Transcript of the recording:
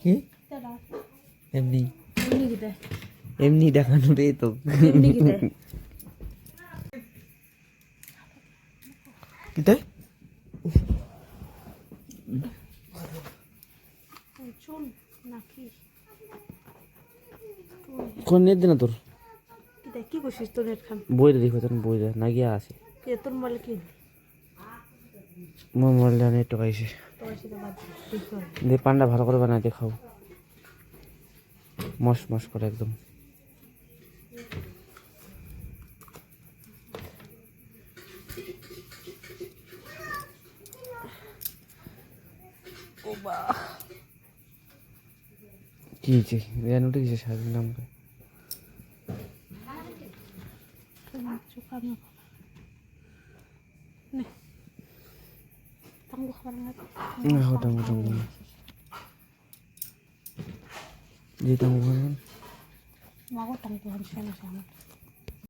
কি এমনি এমনি দেখানো রে তো কিতে চুল নাকি কোন নেট দে না তোর কি করছিস তোর নেট খান বইরে দেখো তোর বইরে না গিয়া আছে তোর মোবাইল কি মোবাইল নেট টাকাইছে দে পান্ডা ভালো করে বানাই দেখাও মস মস করে একদম কি হয়েছে রেন উঠে গেছে সারাদিন নাম করে না ওটা মোটা যে টাঙ্গু মাগো টাঙ্গু